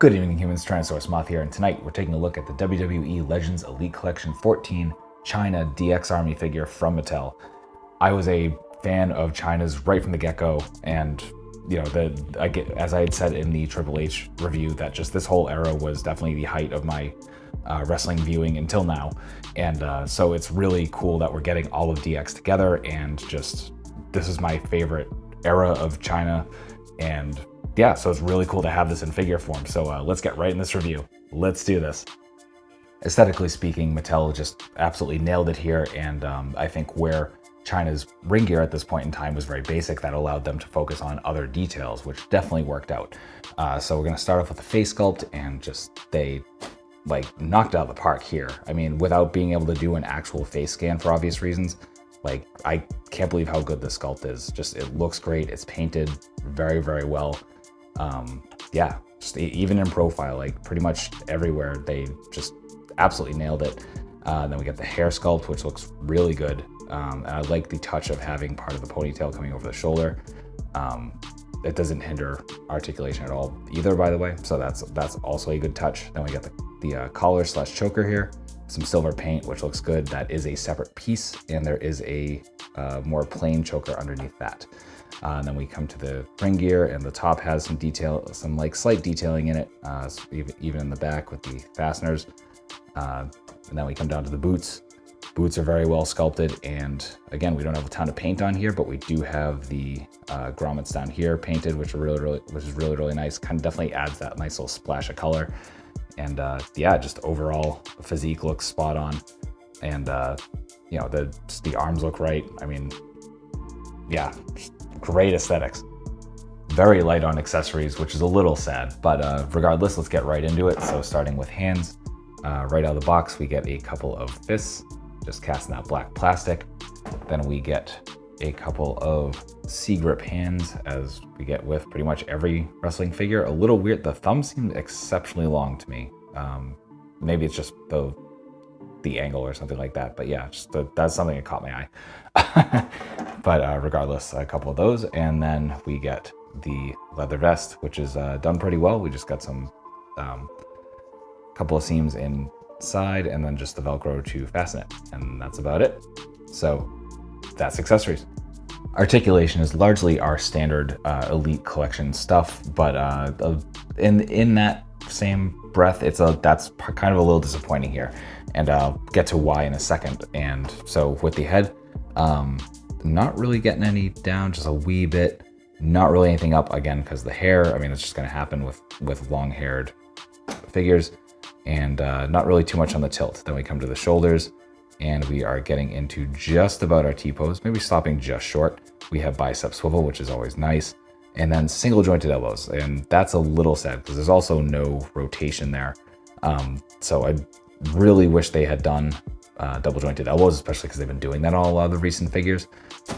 Good evening, humans. Tyrannosaurusmoth here, and tonight we're taking a look at the WWE Legends Elite Collection 14 Chyna DX Army figure from Mattel. I was a fan of Chyna's right from the get-go, and as I had said in the Triple H review, that just this whole era was definitely the height of my wrestling viewing until now, and so it's really cool that we're getting all of DX together, and just this is my favorite era of Chyna, and yeah, so it's really cool to have this in figure form. So let's get right in this review. Let's do this. Aesthetically speaking, Mattel just absolutely nailed it here, and I think where Chyna's ring gear at this point in time was very basic, that allowed them to focus on other details, which definitely worked out. So we're going to start off with the face sculpt, and just they knocked out the park here. I mean, without being able to do an actual face scan for obvious reasons, I can't believe how good this sculpt is. Just, it looks great. It's painted very, very well. Yeah, just even in profile, pretty much everywhere, they just absolutely nailed it. Then we get the hair sculpt, which looks really good. And I like the touch of having part of the ponytail coming over the shoulder. It doesn't hinder articulation at all either, by the way, so that's also a good touch. Then we got the collar slash choker here, some silver paint, which looks good. That is a separate piece, and there is a more plain choker underneath that. And then we come to the ring gear, and the top has some detail, some slight detailing in it, even in the back with the fasteners. And then we come down to the boots. Boots are very well sculpted, and again, we don't have a ton of paint on here, but we do have the grommets down here painted, which is really nice. Kind of definitely adds that nice little splash of color. And yeah, just overall the physique looks spot on, and the arms look right. I mean, yeah, great aesthetics. Very light on accessories, which is a little sad, but regardless, let's get right into it. So starting with hands, right out of the box, we get a couple of fists, just casting out black plastic. Then we get a couple of C-grip hands, as we get with pretty much every wrestling figure. A little weird, the thumb seemed exceptionally long to me. Maybe it's just the angle or something like that, but yeah, that's something that caught my eye. But regardless, a couple of those, and then we get the leather vest, which is done pretty well. We just got some couple of seams inside, and then just the Velcro to fasten it, and that's about it. So that's accessories. Articulation is largely our standard Elite Collection stuff, but in that same breath, that's kind of a little disappointing here, and I'll get to why in a second. And so with the head, not really getting any down, just a wee bit. Not really anything up, again, because the hair, I mean, it's just going to happen with long-haired figures, and not really too much on the tilt. Then we come to the shoulders, and we are getting into just about our T-pose, maybe stopping just short. We have bicep swivel, which is always nice, and then single jointed elbows, and that's a little sad because there's also no rotation there. So I really wish they had done double jointed elbows, especially because they've been doing that on a lot of the recent figures,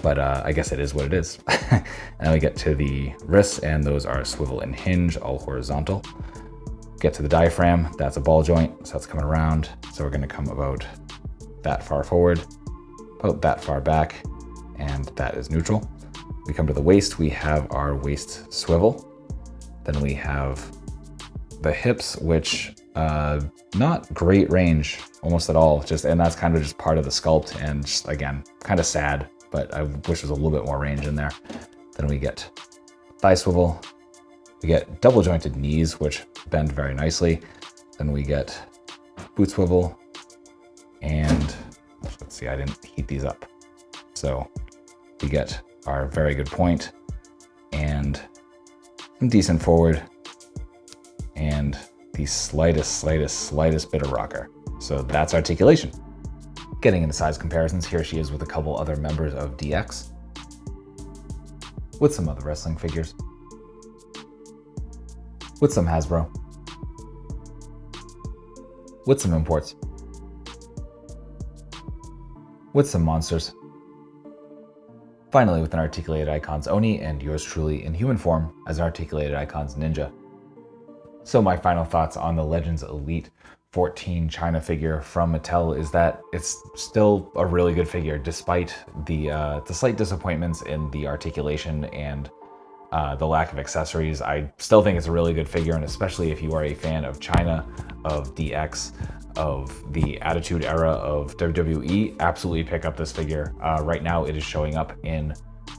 but I guess it is what it is. And then we get to the wrists, and those are swivel and hinge, all horizontal. Get to the diaphragm, that's a ball joint, so that's coming around. So we're going to come about that far forward, about that far back, and that is neutral. We come to the waist, we have our waist swivel. Then we have the hips, which not great range, almost at all, and that's kind of just part of the sculpt, and just, again, kind of sad, but I wish there was a little bit more range in there. Then we get thigh swivel, we get double jointed knees, which bend very nicely. Then we get boot swivel, and let's see, I didn't heat these up. So we get our very good point, and some decent forward, and the slightest bit of rocker. So that's articulation. Getting into size comparisons, here she is with a couple other members of DX, with some other wrestling figures, with some Hasbro, with some imports, with some monsters, finally with an articulated icons Oni, and yours truly in human form as an articulated icons Ninja. So my final thoughts on the Legends Elite 14 Chyna figure from Mattel is that it's still a really good figure, despite the slight disappointments in the articulation and the lack of accessories. I still think it's a really good figure, and especially if you are a fan of Chyna, of DX, of the Attitude Era of WWE, absolutely pick up this figure. Right now it is showing up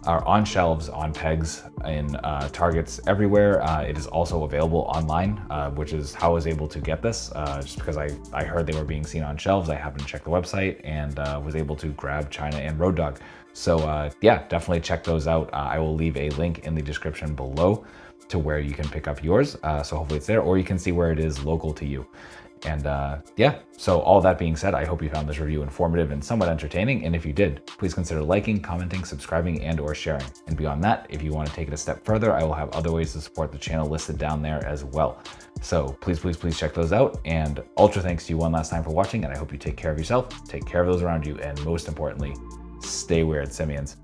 on shelves, on pegs, in Targets everywhere. It is also available online, which is how I was able to get this, just because I heard they were being seen on shelves. I happened to check the website and was able to grab Chyna and Road Dogg. So yeah, definitely check those out. I will leave a link in the description below to where you can pick up yours. So hopefully it's there, or you can see where it is local to you. And yeah, so all that being said, I hope you found this review informative and somewhat entertaining. And if you did, please consider liking, commenting, subscribing, and or sharing. And beyond that, if you want to take it a step further, I will have other ways to support the channel listed down there as well. So please, please, please check those out. And ultra thanks to you one last time for watching. And I hope you take care of yourself, take care of those around you, and most importantly, stay weird, simians.